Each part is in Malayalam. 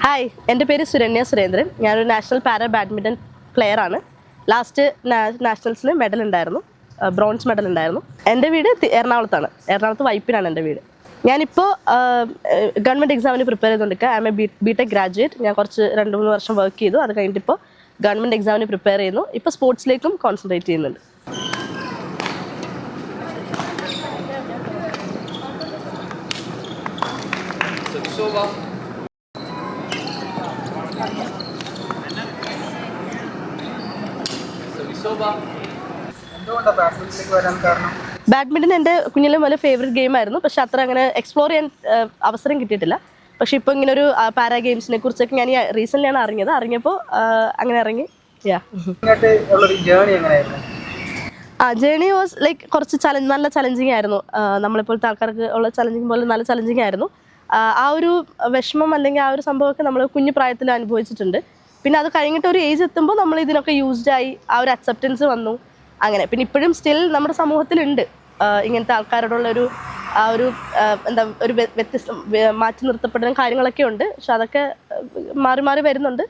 ഹായ്, എൻ്റെ പേര് സുരന്യ സുരേന്ദ്രൻ. ഞാനൊരു നാഷണൽ പാരാ ബാഡ്മിൻ്റൺ പ്ലെയറാണ്. ലാസ്റ്റ് നാഷണൽസിൽ മെഡൽ ഉണ്ടായിരുന്നു, ബ്രോൺസ് മെഡൽ ഉണ്ടായിരുന്നു. എൻ്റെ വീട് എറണാകുളത്താണ്. എറണാകുളത്ത് വൈപ്പിനാണ് എൻ്റെ വീട്. ഞാനിപ്പോൾ ഗവൺമെൻറ് എക്സാമിന് പ്രിപ്പയർ ചെയ്തുകൊണ്ടിരിക്കുക. I am a BTech graduate. ഞാൻ കുറച്ച് 2-3 വർഷം വർക്ക് ചെയ്തു. അത് കഴിഞ്ഞിട്ട് ഇപ്പോൾ ഗവൺമെൻറ് എക്സാമിന് പ്രിപ്പയർ ചെയ്യുന്നു. ഇപ്പോൾ സ്പോർട്സിലേക്കും കോൺസെൻട്രേറ്റ് ചെയ്യുന്നുണ്ട്. ബാഡ്മിൻ്റൺ എൻ്റെ കുഞ്ഞിലെ മുതൽ ഫേവറേറ്റ് ഗെയിം ആയിരുന്നു. പക്ഷെ അത്ര അങ്ങനെ എക്സ്പ്ലോർ ചെയ്യാൻ അവസരം കിട്ടിയിട്ടില്ല. പക്ഷെ ഇപ്പോൾ ഇങ്ങനെ ഒരു പാരാ ഗെയിംസിനെ കുറിച്ചൊക്കെ ഞാൻ റീസെൻ്റ്ലിയാണ് അറിഞ്ഞപ്പോൾ അങ്ങനെ ഇറങ്ങി. ജേണി വാസ് ലൈക്ക് കുറച്ച് നല്ല ചലഞ്ചിങ് ആയിരുന്നു. നമ്മളിപ്പോഴത്തെ ആൾക്കാർക്ക് ഉള്ള ചലഞ്ചിങ് പോലെ നല്ല ചലഞ്ചിങ് ആയിരുന്നു. ആ ഒരു വിഷമം അല്ലെങ്കിൽ ആ ഒരു സംഭവമൊക്കെ നമ്മൾ കുഞ്ഞു പ്രായത്തിൽ അനുഭവിച്ചിട്ടുണ്ട്. പിന്നെ അത് കഴിഞ്ഞിട്ട് ഒരു ഏജ് എത്തുമ്പോൾ നമ്മൾ ഇതിനൊക്കെ യൂസ്ഡായി, ആ ഒരു അക്സെപ്റ്റൻസ് വന്നു. അങ്ങനെ പിന്നെ ഇപ്പോഴും സ്റ്റിൽ നമ്മുടെ സമൂഹത്തിലുണ്ട് ഇങ്ങനത്തെ ആൾക്കാരോടുള്ളൊരു ആ ഒരു എന്താ ഒരു വ്യത്യസ്തം മാറ്റി നിർത്തപ്പെടുന്ന കാര്യങ്ങളൊക്കെ ഉണ്ട്. പക്ഷെ അതൊക്കെ മാറി മാറി വരുന്നുണ്ട്.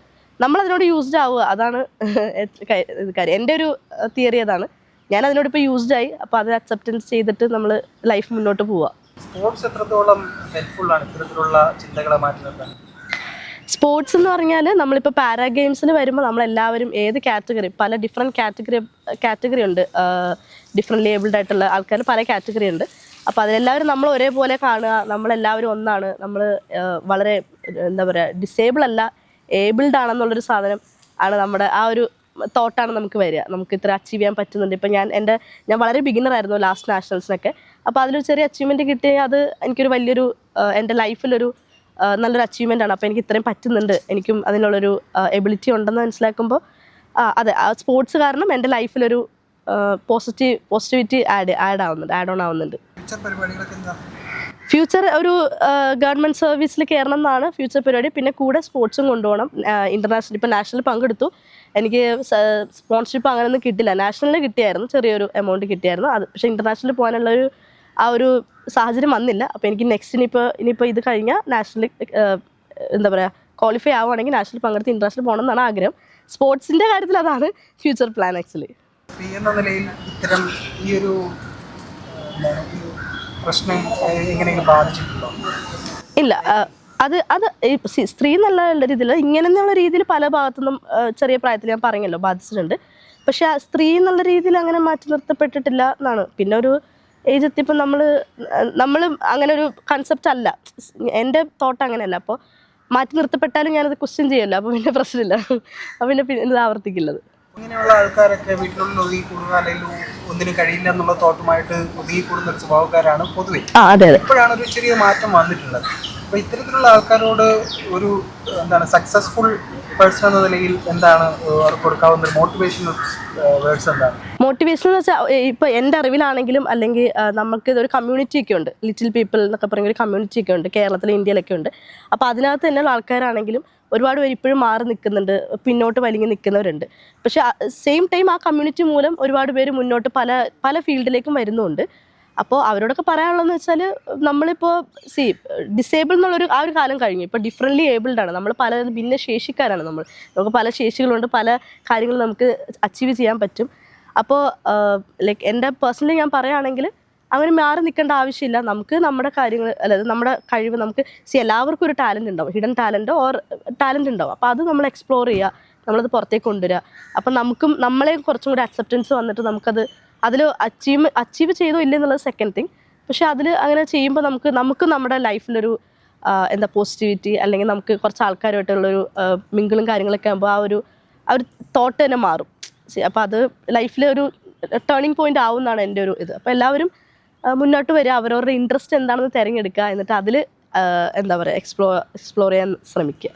നമ്മളതിനോട് യൂസ്ഡ് ആവുക, അതാണ് കാര്യം. എൻ്റെ ഒരു തിയറി അതാണ്. ഞാൻ അതിനോടിപ്പോൾ യൂസ്ഡായി. അപ്പോൾ അത് അക്സെപ്റ്റൻസ് ചെയ്തിട്ട് നമ്മൾ ലൈഫ് മുന്നോട്ട് പോവുക. സ്പോർട്സ് എത്രത്തോളം ഹെൽപ്ഫുള്ളാണ് ഇത്തരത്തിലുള്ള ചിന്തകളെ മാറ്റി നിർത്താൻ? സ്പോർട്സ് എന്ന് പറഞ്ഞാൽ നമ്മളിപ്പോൾ പാരാ ഗെയിംസിന് വരുമ്പോൾ നമ്മളെല്ലാവരും ഏത് കാറ്റഗറി, പല ഡിഫറെൻറ്റ് കാറ്റഗറി ഉണ്ട്. ഡിഫറെൻ്റ് ലേബിൾഡ് ആയിട്ടുള്ള ആൾക്കാർ പല കാറ്റഗറി ഉണ്ട്. അപ്പോൾ അതിലെല്ലാവരും നമ്മൾ ഒരേപോലെ കാണുക, നമ്മളെല്ലാവരും ഒന്നാണ്. നമ്മൾ വളരെ എന്താ പറയുക, ഡിസേബിൾ അല്ല, ഏബിൾഡ് ആണെന്നുള്ളൊരു സാധനം ആണ് നമ്മുടെ ആ ഒരു തോട്ടാണ് നമുക്ക് വരിക. നമുക്ക് ഇത്ര അച്ചീവ് ചെയ്യാൻ പറ്റുന്നുണ്ട്. ഇപ്പം ഞാൻ വളരെ ബിഗിനറായിരുന്നു ലാസ്റ്റ് നാഷണൽസിനൊക്കെ. അപ്പോൾ അതിലൊരു ചെറിയ അച്ചീവ്മെൻറ്റ് കിട്ടിയാൽ അത് എനിക്കൊരു വലിയൊരു എൻ്റെ ലൈഫിലൊരു നല്ലൊരു അച്ചീവ്മെൻ്റ് ആണ്. അപ്പോൾ എനിക്ക് ഇത്രയും പറ്റുന്നുണ്ട്, എനിക്കും അതിനുള്ളൊരു എബിലിറ്റി ഉണ്ടെന്ന് മനസ്സിലാക്കുമ്പോൾ അതെ, ആ സ്പോർട്സ് കാരണം എൻ്റെ ലൈഫിലൊരു പോസിറ്റിവിറ്റി ആഡ് ഓൺ ആവുന്നുണ്ട്. ഫ്യൂച്ചർ ഒരു ഗവൺമെൻറ് സർവീസിൽ കയറണം എന്നാണ് ഫ്യൂച്ചർ പരിപാടി. പിന്നെ കൂടെ സ്പോർട്സും കൊണ്ടുപോകണം. ഇൻ്റർനാഷണൽ ഇപ്പോൾ നാഷണൽ പങ്കെടുത്തു. എനിക്ക് സ്പോൺസർഷിപ്പ് അങ്ങനെയൊന്നും കിട്ടില്ല. നാഷണലിൽ കിട്ടിയായിരുന്നു, ചെറിയൊരു എമൗണ്ട് കിട്ടിയായിരുന്നു. അത് പക്ഷേ ഇൻ്റർനാഷണലിൽ പോകാനുള്ളൊരു ആ ഒരു സാഹചര്യം വന്നില്ല. അപ്പോൾ എനിക്ക് ഇനിയിപ്പോൾ ഇത് കഴിഞ്ഞാൽ നാഷണൽ എന്താ പറയുക ക്വാളിഫൈ ആവുകയാണെങ്കിൽ നാഷണൽ പങ്കെടുത്ത് ഇൻ്റർനാഷണൽ പോകണം എന്നാണ് ആഗ്രഹം. സ്പോർട്സിൻ്റെ കാര്യത്തിൽ അതാണ് ഫ്യൂച്ചർ പ്ലാൻ ആക്ച്വലി. എന്ന നിലയിൽ ഇത്തരം ഈ ഒരു പ്രശ്നം എങ്ങനെയെങ്കിലും ബാധിച്ചിട്ടുണ്ടോ? ഇല്ല, അത് സ്ത്രീ എന്നുള്ള രീതിയിൽ ഇങ്ങനെയുള്ള രീതിയിൽ പല ഭാഗത്തുനിന്നും ചെറിയ പ്രായത്തിൽ ഞാൻ പറഞ്ഞല്ലോ ബാധിച്ചിട്ടുണ്ട്. പക്ഷെ സ്ത്രീ എന്നുള്ള രീതിയിൽ അങ്ങനെ മാറ്റി നിർത്തപ്പെട്ടിട്ടില്ല എന്നാണ്. പിന്നെ ഒരു ഏജ് എത്തിയപ്പോൾ നമ്മൾ അങ്ങനെ ഒരു കൺസെപ്റ്റ് അല്ല, എൻ്റെ തോട്ട് അങ്ങനെയല്ല. അപ്പോൾ മാറ്റി നിർത്തപ്പെട്ടാലും ഞാനത് ക്വസ്റ്റ്യൻ ചെയ്യുമല്ലോ. അപ്പോൾ പിന്നെ പ്രശ്നമില്ല. അപ്പോൾ പിന്നെ ഇത് ആവർത്തിക്കില്ലത്. ഇങ്ങനെയുള്ള ആൾക്കാരൊക്കെ വീട്ടിനുള്ളിൽ ഒതുങ്ങിക്കൂടുക അല്ലെങ്കിൽ ഒന്നിനും കഴിയില്ല എന്നുള്ള തോട്ടുമായിട്ട് ഒതുങ്ങിക്കൂടുന്ന ഒരു സ്വഭാവക്കാരാണ് പൊതുവെ. ഇപ്പോഴാണ് ഒരു ചെറിയ മാറ്റം വന്നിട്ടുള്ളത്. അപ്പോൾ ഇത്തരത്തിലുള്ള ആൾക്കാരോട് ഒരു സക്സസ്ഫുൾ പേഴ്സൺ എന്ന നിലയിൽ എന്താണ് അവർക്ക് കൊടുക്കാവുന്ന ഒരു മോട്ടിവേഷണൽ വേർഡ്സ് എന്താണ്? മോട്ടിവേഷൻ എന്ന് വെച്ചാൽ ഇപ്പോൾ എൻ്റെ അറിവിലാണെങ്കിലും അല്ലെങ്കിൽ നമുക്ക് ഇതൊരു കമ്മ്യൂണിറ്റി ഒക്കെ ഉണ്ട്, ലിറ്റിൽ പീപ്പിൾ എന്നൊക്കെ പറയുന്ന ഒരു കമ്മ്യൂണിറ്റി ഒക്കെ ഉണ്ട് കേരളത്തിൽ, ഇന്ത്യയിലൊക്കെ ഉണ്ട്. അപ്പോൾ അതിനകത്ത് തന്നെയുള്ള ആൾക്കാരാണെങ്കിലും ഒരുപാട് പേര് ഇപ്പോഴും മാറി നിൽക്കുന്നുണ്ട്, പിന്നോട്ട് വലിഞ്ഞ് നിൽക്കുന്നവരുണ്ട്. പക്ഷേ സെയിം ടൈം ആ കമ്മ്യൂണിറ്റി മൂലം ഒരുപാട് പേര് മുന്നോട്ട് പല ഫീൽഡിലേക്കും വരുന്നുണ്ട്. അപ്പോൾ അവരോടൊക്കെ പറയാനുള്ളതെന്ന് വെച്ചാൽ നമ്മളിപ്പോൾ ഡിസേബിൾ എന്നുള്ളൊരു ആ ഒരു കാലം കഴിഞ്ഞു. ഇപ്പോൾ ഡിഫറെൻ്റ്ലി ഏബിൾഡ് ആണ് നമ്മൾ, പല ഭിന്നശേഷിക്കാരാണ് നമുക്ക് പല ശേഷികളുണ്ട്, പല കാര്യങ്ങളും നമുക്ക് അച്ചീവ് ചെയ്യാൻ പറ്റും. അപ്പോൾ ലൈക്ക് എൻ്റെ പേഴ്സണലി ഞാൻ പറയുകയാണെങ്കിൽ അങ്ങനെ മാറി നിൽക്കേണ്ട ആവശ്യമില്ല. നമുക്ക് നമ്മുടെ കാര്യങ്ങൾ അതായത് നമ്മുടെ കഴിവ് നമുക്ക് എല്ലാവർക്കും ഒരു ടാലൻ്റ് ഉണ്ടാവും, ഹിഡൻ ടാലൻ്റ് ടാലൻ്റ് ഉണ്ടാവും. അപ്പോൾ അത് നമ്മൾ എക്സ്പ്ലോർ ചെയ്യുക, നമ്മളത് പുറത്തേക്ക് കൊണ്ടുവരിക. അപ്പം നമ്മളെ കുറച്ചും കൂടി അക്സെപ്റ്റൻസ് വന്നിട്ട് നമുക്കത് അതിൽ അച്ചീവ് ചെയ്തോ ഇല്ല എന്നുള്ളത് സെക്കൻഡ് തിങ്. പക്ഷെ അതിൽ അങ്ങനെ ചെയ്യുമ്പോൾ നമുക്ക് നമ്മുടെ ലൈഫിലൊരു പോസിറ്റിവിറ്റി, അല്ലെങ്കിൽ നമുക്ക് കുറച്ച് ആൾക്കാരുമായിട്ടുള്ളൊരു മിങ്കിളും കാര്യങ്ങളൊക്കെ ആകുമ്പോൾ ആ ഒരു തോട്ട് തന്നെ മാറും. അപ്പോൾ അത് ലൈഫിലൊരു ടേണിംഗ് പോയിന്റ് ആവും എന്നാണ് എൻ്റെ ഒരു ഇത്. അപ്പോൾ എല്ലാവരും മുന്നോട്ട് വരിക, അവരവരുടെ ഇൻട്രസ്റ്റ് എന്താണെന്ന് തിരഞ്ഞെടുക്കുക, എന്നിട്ട് അതിൽ എക്സ്പ്ലോർ ചെയ്യാൻ ശ്രമിക്കുക.